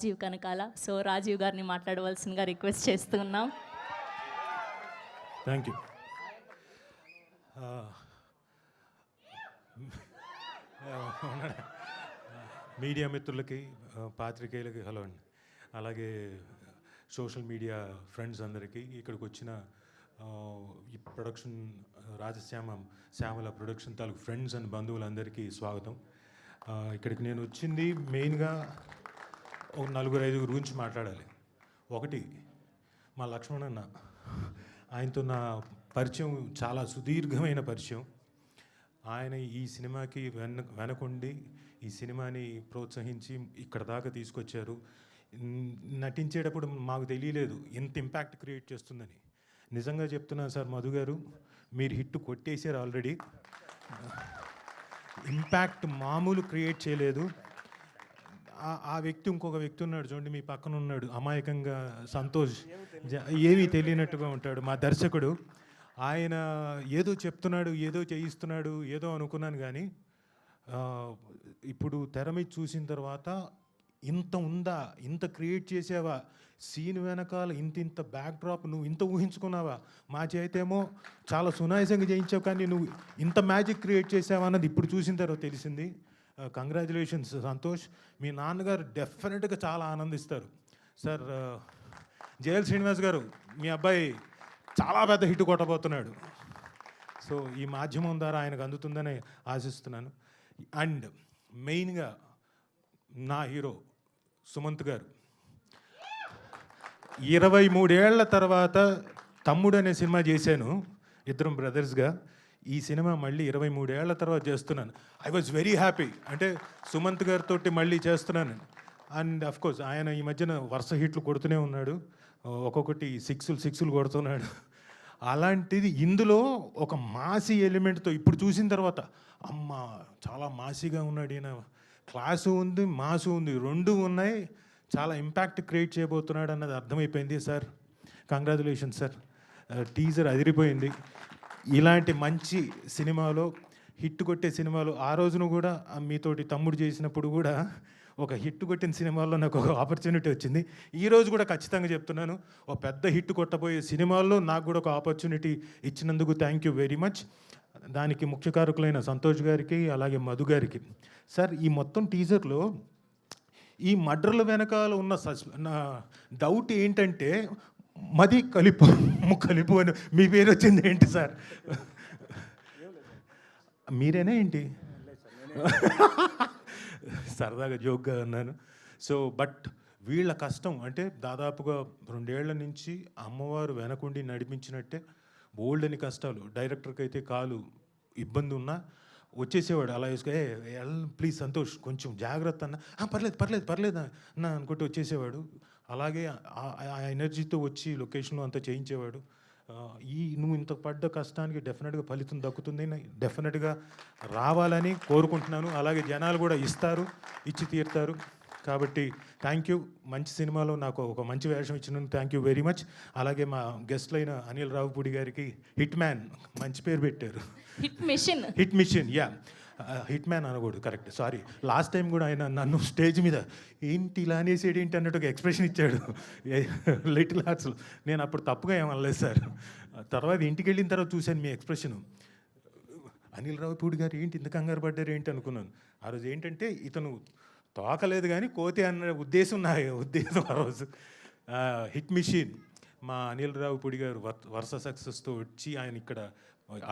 Rajiv Kanakala. So Rajiv గారిని మాట్లాడవలసిందిగా request చేస్తున్నాం. Thank you. మీడియా మిత్రులకి, పాత్రికేయులకి హలో అండి. అలాగే సోషల్ మీడియా ఫ్రెండ్స్ అందరికీ, ఇక్కడికి వచ్చిన ఈ ప్రొడక్షన్ శ్యామల ప్రొడక్షన్ తాలూకు ఫ్రెండ్స్ అండ్ బంధువులందరికీ స్వాగతం. ఇక్కడికి నేను వచ్చింది మెయిన్గా ఒక 4-5 గురించి మాట్లాడాలి. ఒకటి, మా లక్ష్మణ్ అన్న, ఆయనతో నా పరిచయం చాలా సుదీర్ఘమైన పరిచయం. ఆయన ఈ సినిమాకి వెనకుండి ఈ సినిమాని ప్రోత్సహించి ఇక్కడ దాకా తీసుకొచ్చారు. నటించేటప్పుడు మాకు తెలియలేదు ఎంత ఇంపాక్ట్ క్రియేట్ చేస్తుందని. నిజంగా చెప్తున్నాను సార్, మధు గారు మీరు హిట్ కొట్టేశారు ఆల్రెడీ. ఇంపాక్ట్ మామూలు క్రియేట్ చేయలేదు. ఆ వ్యక్తి, ఇంకొక వ్యక్తి ఉన్నాడు చూడండి, మీ పక్కన ఉన్నాడు, అమాయకంగా సంతోష్, ఏమీ తెలియనట్టుగా ఉంటాడు, మా దర్శకుడు. ఆయన ఏదో చెప్తున్నాడు, ఏదో చేయిస్తున్నాడు, ఏదో అనుకున్నాను. కానీ ఇప్పుడు తెర మీద చూసిన తర్వాత ఇంత ఉందా, ఇంత క్రియేట్ చేసావా, సీన్ వెనకాల ఇంత బ్యాక్ డ్రాప్, నువ్వు ఇంత ఊహించుకున్నావా? మా చేతేమో చాలా సునాయాసంగా చేయించావు, కానీ నువ్వు ఇంత మ్యాజిక్ క్రియేట్ చేసావా అన్నది ఇప్పుడు చూసిన తర్వాత తెలిసింది. కంగ్రాచులేషన్స్ సంతోష్. మీ నాన్నగారు డెఫినెట్గా చాలా ఆనందిస్తారు. సార్ జయల్ శ్రీనివాస్ గారు, మీ అబ్బాయి చాలా పెద్ద హిట్ కొట్టబోతున్నాడు. సో ఈ మాధ్యమం ద్వారా ఆయనకు అందుతుందని ఆశిస్తున్నాను. అండ్ మెయిన్గా నా హీరో సుమంత్ గారు 23 ఏళ్ల తర్వాత తమ్ముడు అనే సినిమా చేశాను, ఇద్దరం బ్రదర్స్గా. ఈ సినిమా మళ్ళీ 23 ఏళ్ల తర్వాత చేస్తున్నాను. I was very happy. అంటే సుమంత్ గారితో మళ్ళీ చేస్తున్నాను. అండ్ అఫ్కోర్స్ ఆయన ఈ మధ్యన వరుస హిట్లు కొడుతూనే ఉన్నాడు, ఒక్కొక్కటి సిక్స్లు కొడుతున్నాడు. అలాంటిది ఇందులో ఒక మాసీ ఎలిమెంట్తో ఇప్పుడు చూసిన తర్వాత, అమ్మ చాలా మాసీగా ఉన్నాడు ఈయన, క్లాసు ఉంది, మాసు ఉంది, రెండు ఉన్నాయి, చాలా ఇంపాక్ట్ క్రియేట్ చేయబోతున్నాడు అన్నది అర్థమైపోయింది. సార్ కంగ్రాచులేషన్స్ సార్, టీజర్ అదిరిపోయింది. ఇలాంటి మంచి సినిమాలో, హిట్ కొట్టే సినిమాలో, ఆ రోజున కూడా మీతోటి తమ్ముడు చేసినప్పుడు కూడా ఒక హిట్ కొట్టిన సినిమాల్లో నాకు ఒక ఆపర్చునిటీ వచ్చింది. ఈరోజు కూడా ఖచ్చితంగా చెప్తున్నాను, ఒక పెద్ద హిట్ కొట్టబోయే సినిమాల్లో నాకు కూడా ఒక ఆపర్చునిటీ ఇచ్చినందుకు థ్యాంక్ యూ వెరీ మచ్. దానికి ముఖ్య కారకులైన సంతోష్ గారికి, అలాగే మధు గారికి. సార్ ఈ మొత్తం టీజర్లో ఈ మర్డర్ల వెనకాల ఉన్న నా డౌట్ ఏంటంటే, మది కలిపు అని మీ పేరు వచ్చింది ఏంటి సార్? మీరేనా ఏంటి? సరదాగా జోక్గా అన్నాను. సో బట్ వీళ్ళ కష్టం అంటే దాదాపుగా 2 ఏళ్ల నుంచి అమ్మవారు వెనకుండి నడిపించినట్టే బోల్డ్ అని కష్టాలు. డైరెక్టర్కి అయితే కాలు ఇబ్బంది ఉన్నా వచ్చేసేవాడు, అలా వేసుకో, ప్లీజ్ సంతోష్ కొంచెం జాగ్రత్త అన్న, పర్లేదు అన్న అనుకుంటూ వచ్చేసేవాడు. అలాగే ఆ ఎనర్జీతో వచ్చి లొకేషన్లో అంతా చేయించేవాడు. నువ్వు ఇంత పడ్డ కష్టానికి డెఫినెట్గా ఫలితం దక్కుతుంది, డెఫినెట్గా రావాలని కోరుకుంటున్నాను. అలాగే జనాలు కూడా ఇచ్చి తీరుతారు. కాబట్టి థ్యాంక్ యూ. మంచి సినిమాలో నాకు ఒక మంచి వేషం ఇచ్చినందుకు థ్యాంక్ యూ వెరీ మచ్. అలాగే మా గెస్ట్లైన అనిల్ రావుపూడి గారికి హిట్ మ్యాన్ మంచి పేరు పెట్టారు. Hit mission yeah, hit man అనకూడదు, కరెక్ట్, సారీ. లాస్ట్ టైం కూడా ఆయన నన్ను స్టేజ్ మీద ఏంటి ఇలా అనేసేది ఏంటి అన్నట్టుగా ఎక్స్ప్రెషన్ ఇచ్చాడు లిటిల్ హార్ట్స్లో. నేను అప్పుడు తప్పుగా ఏమనలేదు సార్. తర్వాత ఇంటికి వెళ్ళిన తర్వాత చూశాను మీ ఎక్స్ప్రెషను. అనిల్ రావుపూడి గారు ఏంటి ఇంత కంగారు పడ్డారు ఏంటి అనుకున్నాను. ఆ రోజు ఏంటంటే ఇతను తోకలేదు కానీ కోతి అన్న ఉద్దేశం నా ఉద్దేశం ఆ రోజు. హిట్ మిషన్ మా అనిల్ రావుపూడి గారు వరుస సక్సెస్తో వచ్చి ఆయన ఇక్కడ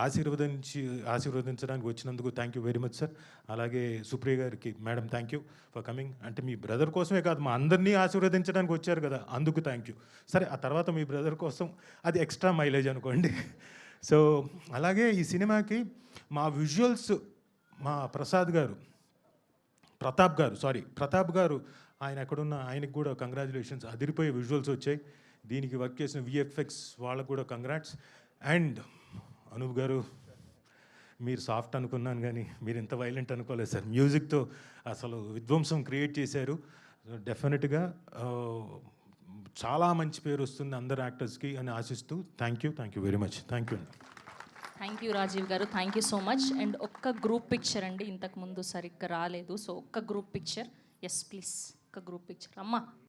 ఆశీర్వదించడానికి వచ్చినందుకు thank you very much sir. అలాగే సుప్రియ గారికి, madam thank you for coming. అంటే మీ బ్రదర్ కోసమే కాదు, మా అందరినీ ఆశీర్వదించడానికి వచ్చారు కదా, అందుకు థ్యాంక్ యూ. సరే, ఆ తర్వాత మీ బ్రదర్ కోసం అది ఎక్స్ట్రా మైలేజ్ అనుకోండి. సో అలాగే ఈ సినిమాకి మా విజువల్స్ మా ప్రతాప్ గారు ఆయన ఎక్కడున్న ఆయనకు కూడా కంగ్రాచులేషన్స్, అదిరిపోయే విజువల్స్ వచ్చాయి. దీనికి వర్క్ చేసిన విఎఫ్ఎక్స్ వాళ్ళకు కూడా కంగ్రాట్స్. అండ్ అనూప్ గారు, మీరు సాఫ్ట్ అనుకున్నాను కానీ మీరు ఇంత వైలెంట్ అనుకోలేదు సార్. మ్యూజిక్తో అసలు విధ్వంసం క్రియేట్ చేశారు. డెఫినెట్గా చాలా మంచి పేరు వస్తుంది అందరు యాక్టర్స్కి అని ఆశిస్తూ thank you very much. Thank you Rajiv గారు, thank you so much. And ఒక్క గ్రూప్ పిక్చర్ అండి, ఇంతకుముందు సరిగ్గా రాలేదు. సో ఒక్క గ్రూప్ పిక్చర్, ఎస్ ప్లీజ్. ఒక గ్రూప్ పిక్చర్. అమ్మా